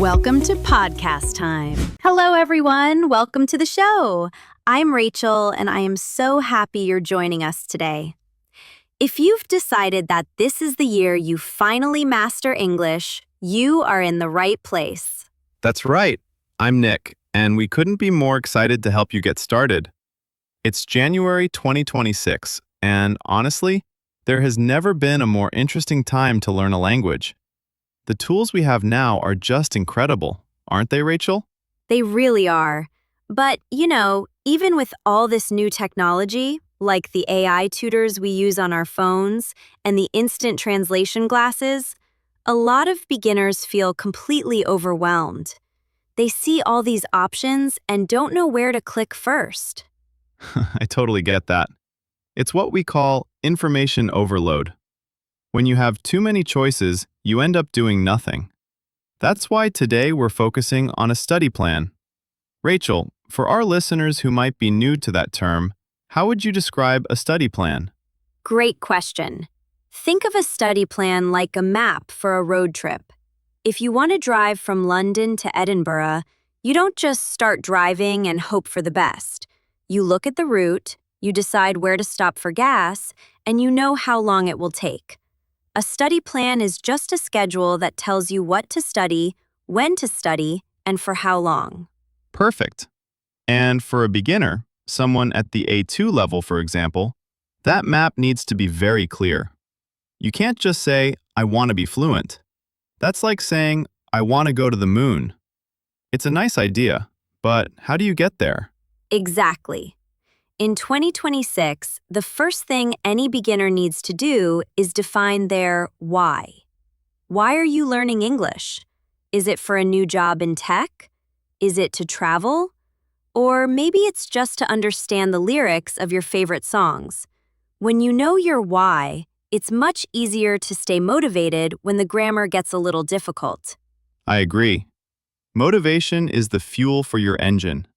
Welcome to podcast time. Hello, everyone. Welcome to the show. I'm Rachel, and I am so happy you're joining us today. If you've decided that this is the year you finally master English, you are in the right place. That's right. I'm Nick, and we couldn't be more excited to help you get started. It's January 2026, and honestly, there has never been a more interesting time to learn a language. The tools we have now are just incredible, aren't they, Rachel? They really are. But, even with all this new technology, like the AI tutors we use on our phones and the instant translation glasses, a lot of beginners feel completely overwhelmed. They see all these options and don't know where to click first. I totally get that. It's what we call information overload. When you have too many choices, you end up doing nothing. That's why today we're focusing on a study plan. Rachel, for our listeners who might be new to that term, how would you describe a study plan? Great question. Think of a study plan like a map for a road trip. If you want to drive from London to Edinburgh, you don't just start driving and hope for the best. You look at the route, you decide where to stop for gas, and you know how long it will take. A study plan is just a schedule that tells you what to study, when to study, and for how long. Perfect. And for a beginner, someone at the A2 level, for example, that map needs to be very clear. You can't just say, I want to be fluent. That's like saying, I want to go to the moon. It's a nice idea, but how do you get there? Exactly. In 2026, the first thing any beginner needs to do is define their why. Why are you learning English? Is it for a new job in tech? Is it to travel? Or maybe it's just to understand the lyrics of your favorite songs. When you know your why, it's much easier to stay motivated when the grammar gets a little difficult. I agree. Motivation is the fuel for your engine.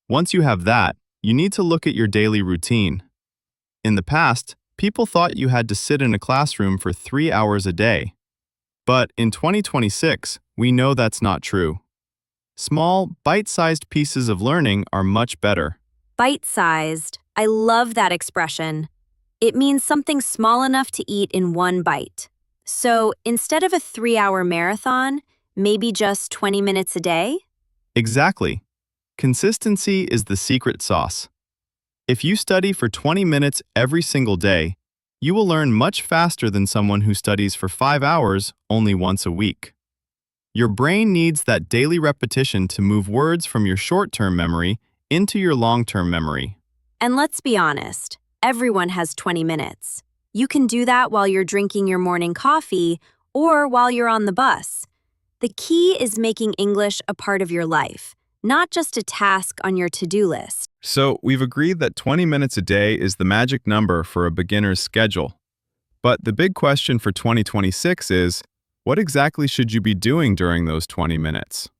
Once you have that, you need to look at your daily routine. In the past, people thought you had to sit in a classroom for 3 hours a day. But in 2026, we know that's not true. Small, bite-sized pieces of learning are much better. Bite-sized. I love that expression. It means something small enough to eat in one bite. So instead of a 3-hour marathon, maybe just 20 minutes a day? Exactly. Consistency is the secret sauce. If you study for 20 minutes every single day, you will learn much faster than someone who studies for 5 hours only once a week. Your brain needs that daily repetition to move words from your short-term memory into your long-term memory. And let's be honest, everyone has 20 minutes. You can do that while you're drinking your morning coffee or while you're on the bus. The key is making English a part of your life, not just a task on your to-do list. So we've agreed that 20 minutes a day is the magic number for a beginner's schedule. But the big question for 2026 is, what exactly should you be doing during those 20 minutes?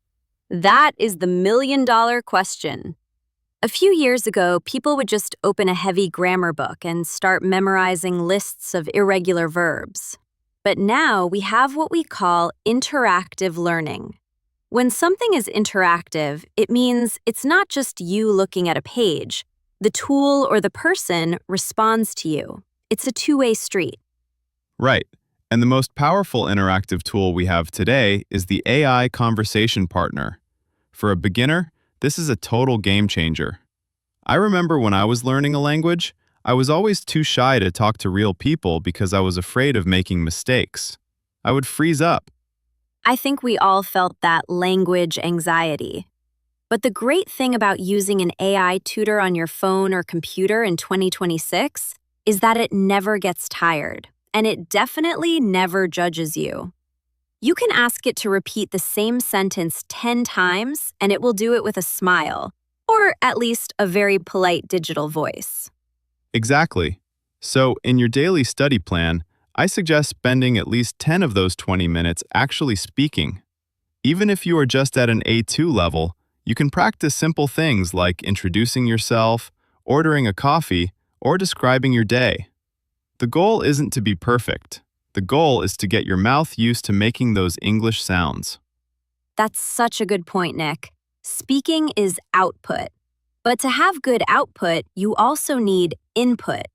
That is the million-dollar question. A few years ago, people would just open a heavy grammar book and start memorizing lists of irregular verbs. But now we have what we call interactive learning. When something is interactive, it means it's not just you looking at a page. The tool or the person responds to you. It's a two-way street. Right. And the most powerful interactive tool we have today is the AI conversation partner. For a beginner, this is a total game changer. I remember when I was learning a language, I was always too shy to talk to real people because I was afraid of making mistakes. I would freeze up. I think we all felt that language anxiety. But the great thing about using an AI tutor on your phone or computer in 2026 is that it never gets tired, and it definitely never judges you. You can ask it to repeat the same sentence 10 times, and it will do it with a smile, or at least a very polite digital voice. Exactly. So, in your daily study plan, I suggest spending at least 10 of those 20 minutes actually speaking. Even if you are just at an A2 level, you can practice simple things like introducing yourself, ordering a coffee, or describing your day. The goal isn't to be perfect. The goal is to get your mouth used to making those English sounds. That's such a good point, Nick. Speaking is output. But to have good output, you also need input.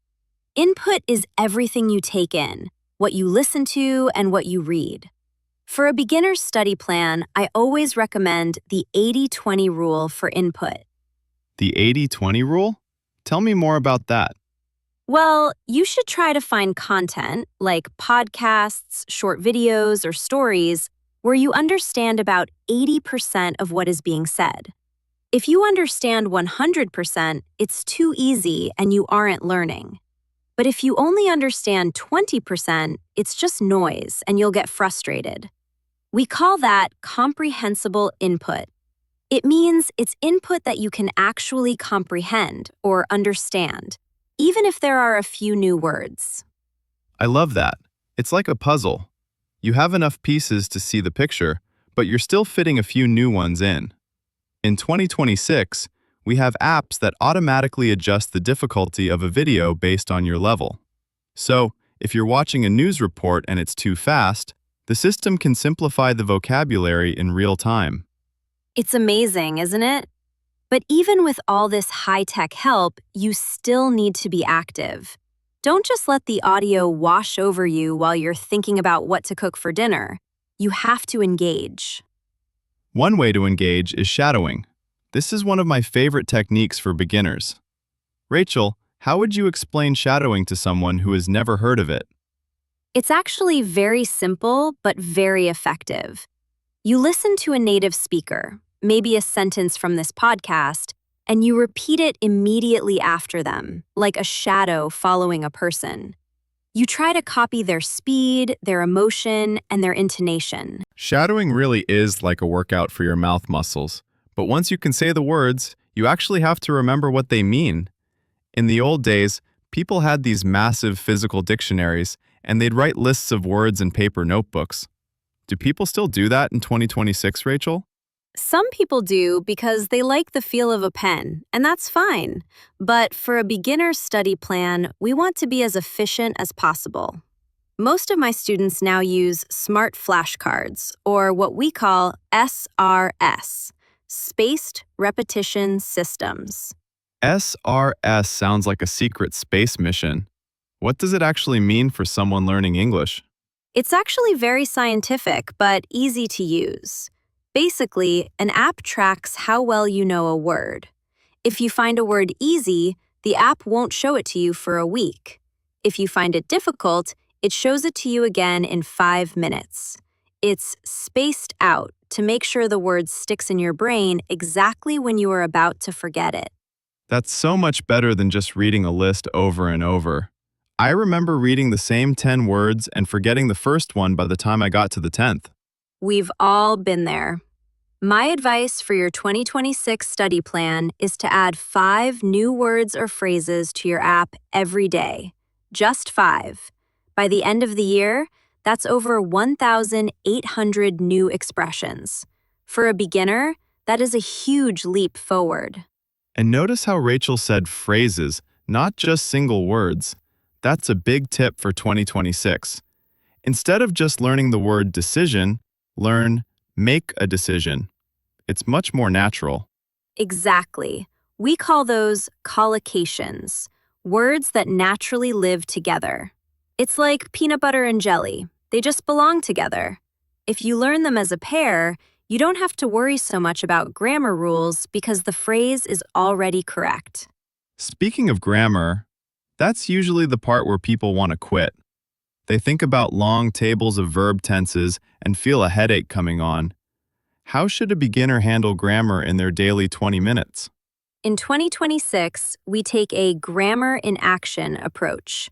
Input is everything you take in, what you listen to, and what you read. For a beginner's study plan, I always recommend the 80-20 rule for input. The 80-20 rule? Tell me more about that. Well, you should try to find content, like podcasts, short videos, or stories, where you understand about 80% of what is being said. If you understand 100%, it's too easy and you aren't learning. But if you only understand 20%, it's just noise and you'll get frustrated. We call that comprehensible input. It means it's input that you can actually comprehend or understand, even if there are a few new words. I love that. It's like a puzzle. You have enough pieces to see the picture, but you're still fitting a few new ones in. In 2026, we have apps that automatically adjust the difficulty of a video based on your level. So, if you're watching a news report and it's too fast, the system can simplify the vocabulary in real time. It's amazing, isn't it? But even with all this high-tech help, you still need to be active. Don't just let the audio wash over you while you're thinking about what to cook for dinner. You have to engage. One way to engage is shadowing. This is one of my favorite techniques for beginners. Rachel, how would you explain shadowing to someone who has never heard of it? It's actually very simple, but very effective. You listen to a native speaker, maybe a sentence from this podcast, and you repeat it immediately after them, like a shadow following a person. You try to copy their speed, their emotion, and their intonation. Shadowing really is like a workout for your mouth muscles. But once you can say the words, you actually have to remember what they mean. In the old days, people had these massive physical dictionaries, and they'd write lists of words in paper notebooks. Do people still do that in 2026, Rachel? Some people do because they like the feel of a pen, and that's fine. But for a beginner's study plan, we want to be as efficient as possible. Most of my students now use smart flashcards, or what we call SRS, Spaced Repetition Systems. SRS sounds like a secret space mission. What does it actually mean for someone learning English? It's actually very scientific, but easy to use. Basically, an app tracks how well you know a word. If you find a word easy, the app won't show it to you for a week. If you find it difficult, it shows it to you again in 5 minutes. It's spaced out to make sure the word sticks in your brain exactly when you are about to forget it. That's so much better than just reading a list over and over. I remember reading the same 10 words and forgetting the first one by the time I got to the 10th. We've all been there. My advice for your 2026 study plan is to add 5 new words or phrases to your app every day. Just 5. By the end of the year, that's over 1,800 new expressions. For a beginner, that is a huge leap forward. And notice how Rachel said phrases, not just single words. That's a big tip for 2026. Instead of just learning the word decision, learn make a decision. It's much more natural. Exactly. We call those collocations, words that naturally live together. It's like peanut butter and jelly. They just belong together. If you learn them as a pair, you don't have to worry so much about grammar rules because the phrase is already correct. Speaking of grammar, that's usually the part where people want to quit. They think about long tables of verb tenses and feel a headache coming on. How should a beginner handle grammar in their daily 20 minutes? In 2026, we take a grammar in action approach.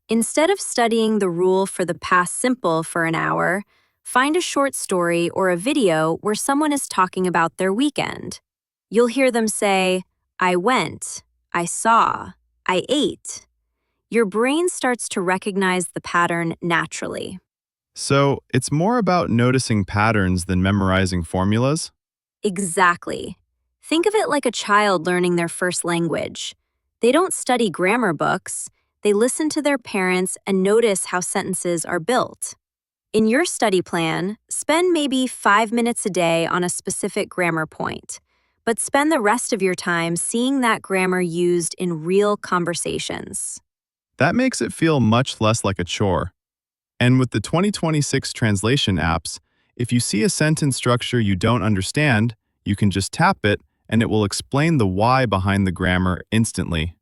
Instead of studying the rule for the past simple for an hour, find a short story or a video where someone is talking about their weekend. You'll hear them say, I went, I saw, I ate. Your brain starts to recognize the pattern naturally. So, it's more about noticing patterns than memorizing formulas? Exactly. Think of it like a child learning their first language. They don't study grammar books, they listen to their parents and notice how sentences are built. In your study plan, spend maybe 5 minutes a day on a specific grammar point, but spend the rest of your time seeing that grammar used in real conversations. That makes it feel much less like a chore. And with the 2026 translation apps, if you see a sentence structure you don't understand, you can just tap it and it will explain the why behind the grammar instantly.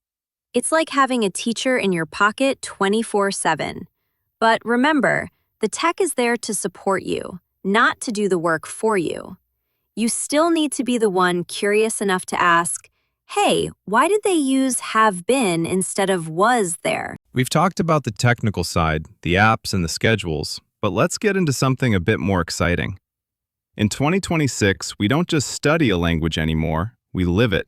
It's like having a teacher in your pocket 24/7. But remember, the tech is there to support you, not to do the work for you. You still need to be the one curious enough to ask, hey, why did they use have been instead of was there? We've talked about the technical side, the apps and the schedules, but let's get into something a bit more exciting. In 2026, we don't just study a language anymore, we live it.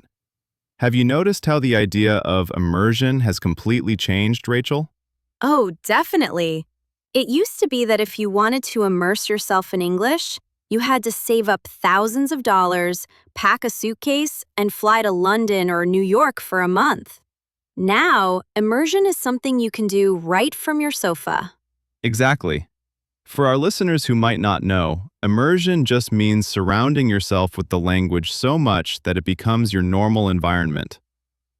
Have you noticed how the idea of immersion has completely changed, Rachel? Oh, definitely. It used to be that if you wanted to immerse yourself in English, you had to save up thousands of dollars, pack a suitcase, and fly to London or New York for a month. Now, immersion is something you can do right from your sofa. Exactly. For our listeners who might not know, immersion just means surrounding yourself with the language so much that it becomes your normal environment.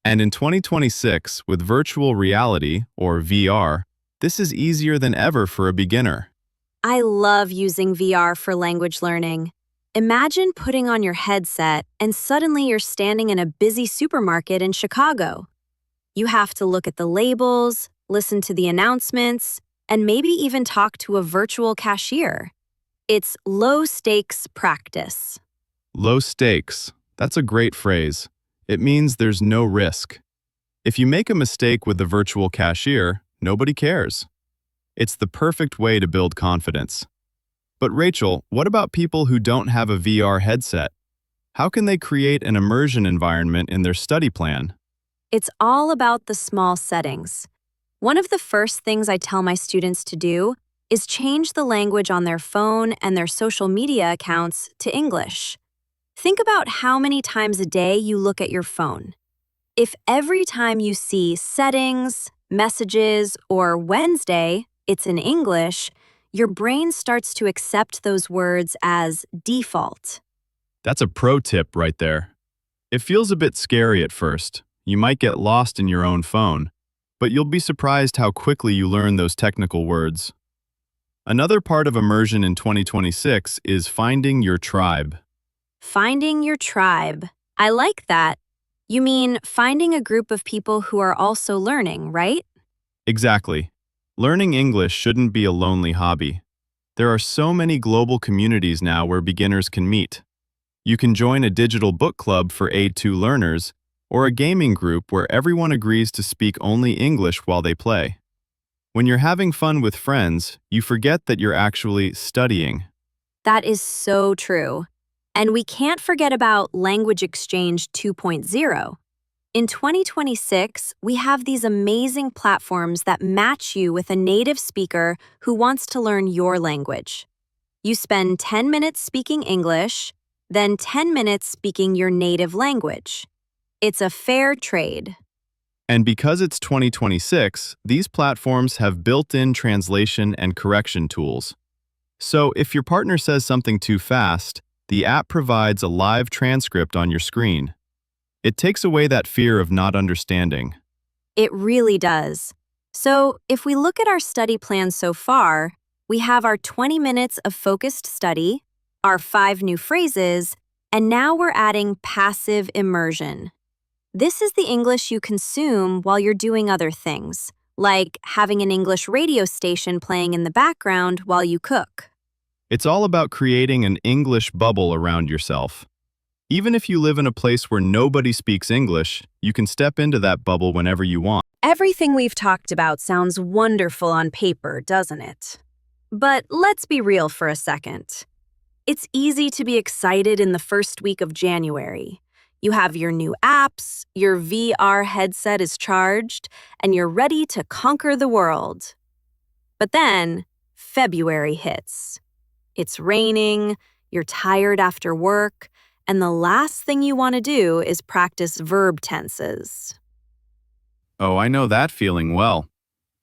And in 2026, with virtual reality, or VR, this is easier than ever for a beginner. I love using VR for language learning. Imagine putting on your headset and suddenly you're standing in a busy supermarket in Chicago. You have to look at the labels, listen to the announcements, and maybe even talk to a virtual cashier. It's low-stakes practice. Low stakes. That's a great phrase. It means there's no risk. If you make a mistake with the virtual cashier, nobody cares. It's the perfect way to build confidence. But Rachel, what about people who don't have a VR headset? How can they create an immersion environment in their study plan? It's all about the small settings. One of the first things I tell my students to do is change the language on their phone and their social media accounts to English. Think about how many times a day you look at your phone. If every time you see settings, messages, or Wednesday, it's in English, your brain starts to accept those words as default. That's a pro tip right there. It feels a bit scary at first. You might get lost in your own phone, but you'll be surprised how quickly you learn those technical words. Another part of immersion in 2026 is finding your tribe. Finding your tribe. I like that. You mean finding a group of people who are also learning, right? Exactly. Learning English shouldn't be a lonely hobby. There are so many global communities now where beginners can meet. You can join a digital book club for A2 learners, or a gaming group where everyone agrees to speak only English while they play. When you're having fun with friends, you forget that you're actually studying. That is so true. And we can't forget about Language Exchange 2.0. In 2026, we have these amazing platforms that match you with a native speaker who wants to learn your language. You spend 10 minutes speaking English, then 10 minutes speaking your native language. It's a fair trade. And because it's 2026, these platforms have built-in translation and correction tools. So if your partner says something too fast, the app provides a live transcript on your screen. It takes away that fear of not understanding. It really does. So, if we look at our study plan so far, we have our 20 minutes of focused study, our 5 new phrases, and now we're adding passive immersion. This is the English you consume while you're doing other things, like having an English radio station playing in the background while you cook. It's all about creating an English bubble around yourself. Even if you live in a place where nobody speaks English, you can step into that bubble whenever you want. Everything we've talked about sounds wonderful on paper, doesn't it? But let's be real for a second. It's easy to be excited in the first week of January. You have your new apps, your VR headset is charged, and you're ready to conquer the world. But then, February hits. It's raining, you're tired after work, and the last thing you want to do is practice verb tenses. Oh, I know that feeling well.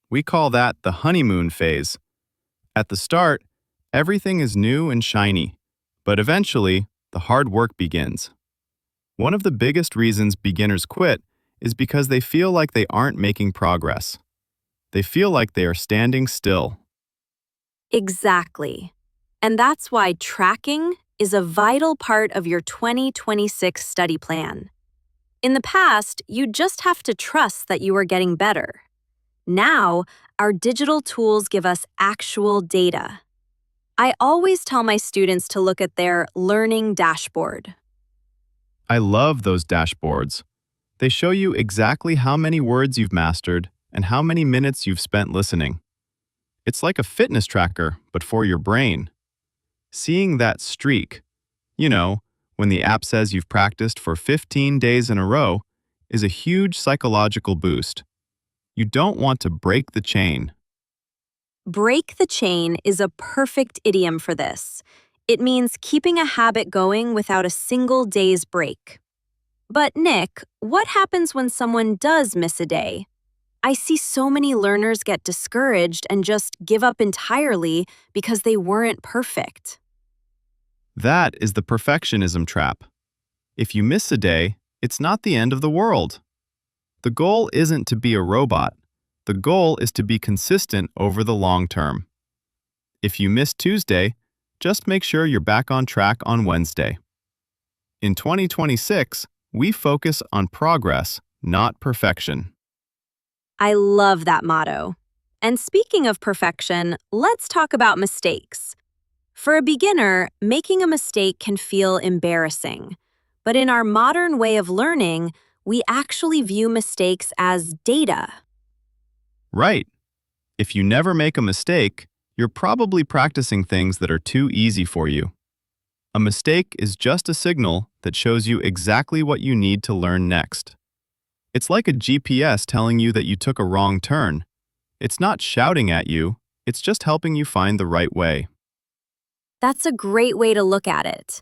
We call that the honeymoon phase. At the start, Everything is new and shiny, but eventually, the hard work begins. One of the biggest reasons beginners quit is because they feel like they aren't making progress. They feel like they are standing still. Exactly. And that's why tracking is a vital part of your 2026 study plan. In the past, you just have to trust that you are getting better. Now, our digital tools give us actual data. I always tell my students to look at their learning dashboard. I love those dashboards. They show you exactly how many words you've mastered and how many minutes you've spent listening. It's like a fitness tracker, but for your brain. Seeing that streak, you know, when the app says you've practiced for 15 days in a row, is a huge psychological boost. You don't want to break the chain. Break the chain is a perfect idiom for this. It means keeping a habit going without a single day's break. But Nick, what happens when someone does miss a day? I see so many learners get discouraged and just give up entirely because they weren't perfect. That is the perfectionism trap. If you miss a day, it's not the end of the world. The goal isn't to be a robot. The goal is to be consistent over the long term. If you miss Tuesday, just make sure you're back on track on Wednesday. In 2026, we focus on progress, not perfection. I love that motto. And speaking of perfection, let's talk about mistakes. For a beginner, making a mistake can feel embarrassing. But in our modern way of learning, we actually view mistakes as data. Right. If you never make a mistake, you're probably practicing things that are too easy for you. A mistake is just a signal that shows you exactly what you need to learn next. It's like a GPS telling you that you took a wrong turn. It's not shouting at you, it's just helping you find the right way. That's a great way to look at it.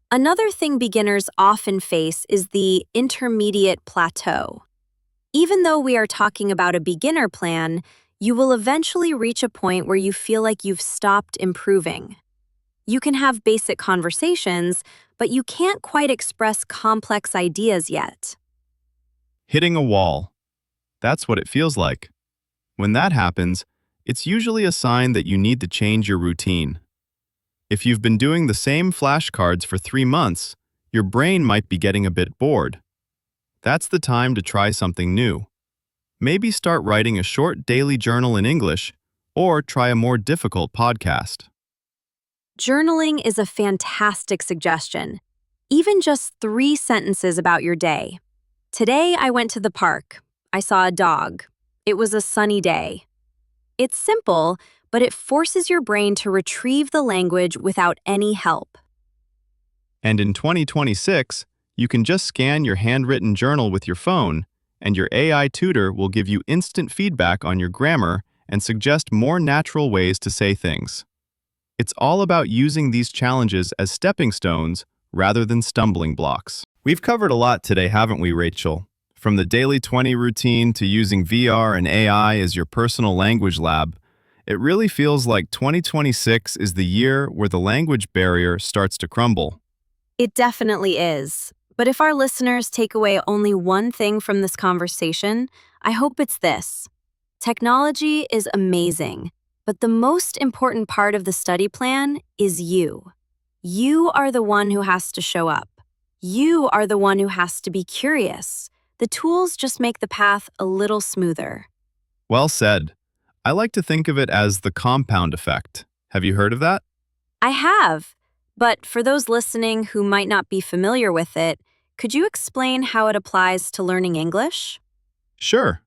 Another thing beginners often face is the intermediate plateau. Even though we are talking about a beginner plan, you will eventually reach a point where you feel like you've stopped improving. You can have basic conversations, but you can't quite express complex ideas yet. Hitting a wall. That's what it feels like. When that happens, it's usually a sign that you need to change your routine. If you've been doing the same flashcards for 3 months, your brain might be getting a bit bored. That's the time to try something new. Maybe start writing a short daily journal in English, or try a more difficult podcast. Journaling is a fantastic suggestion. Even just 3 sentences about your day. Today I went to the park. I saw a dog. It was a sunny day. It's simple, but it forces your brain to retrieve the language without any help. And in 2026, you can just scan your handwritten journal with your phone, and your AI tutor will give you instant feedback on your grammar and suggest more natural ways to say things. It's all about using these challenges as stepping stones rather than stumbling blocks. We've covered a lot today, haven't we, Rachel? From the daily 20 routine to using VR and AI as your personal language lab, it really feels like 2026 is the year where the language barrier starts to crumble. It definitely is. But if our listeners take away only one thing from this conversation, I hope it's this. Technology is amazing, but the most important part of the study plan is you. You are the one who has to show up. You are the one who has to be curious. The tools just make the path a little smoother. Well said. I like to think of it as the compound effect. Have you heard of that? I have, but for those listening who might not be familiar with it, could you explain how it applies to learning English? Sure.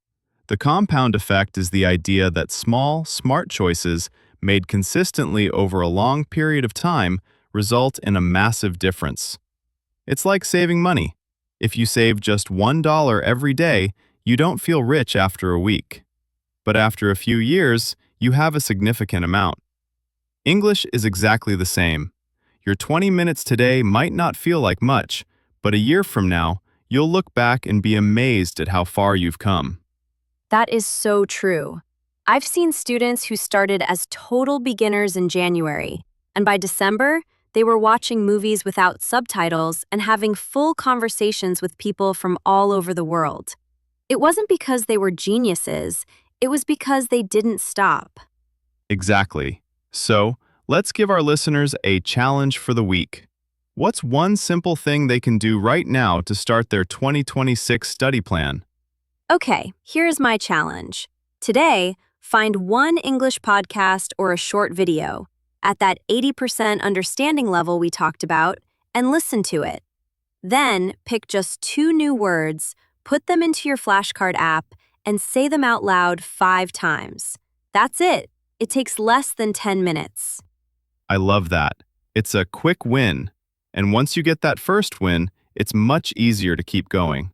The compound effect is the idea that small, smart choices made consistently over a long period of time result in a massive difference. It's like saving money. If you save just $1 every day, you don't feel rich after a week. But after a few years, you have a significant amount. English is exactly the same. Your 20 minutes today might not feel like much, but a year from now, you'll look back and be amazed at how far you've come. That is so true. I've seen students who started as total beginners in January And by December, they were watching movies without subtitles and having full conversations with people from all over the world. It wasn't because they were geniuses, it was because they didn't stop. Exactly. So, let's give our listeners a challenge for the week. What's one simple thing they can do right now to start their 2026 study plan? Okay, here's my challenge. Today, find one English podcast or a short video at that 80% understanding level we talked about and listen to it. Then, pick just 2 new words, put them into your flashcard app, and say them out loud 5 times. That's it. It takes less than 10 minutes. I love that. It's a quick win. And once you get that first win, it's much easier to keep going.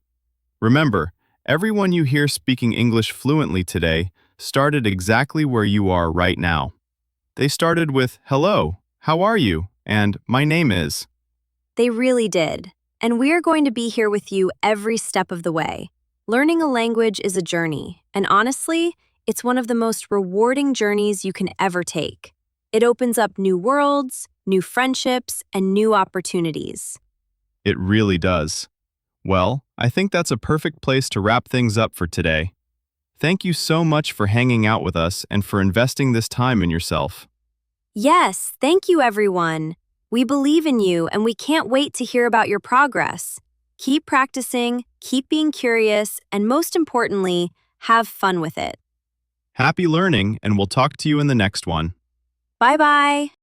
Remember, everyone you hear speaking English fluently today started exactly where you are right now. They started with, "Hello, how are you?" and "My name is." They really did. And we're going to be here with you every step of the way. Learning a language is a journey, and honestly, it's one of the most rewarding journeys you can ever take. It opens up new worlds, new friendships, and new opportunities. It really does. Well, I think that's a perfect place to wrap things up for today. Thank you so much for hanging out with us and for investing this time in yourself. Yes, thank you, everyone. We believe in you, and we can't wait to hear about your progress. Keep practicing, keep being curious, and most importantly, have fun with it. Happy learning, and we'll talk to you in the next one. Bye-bye.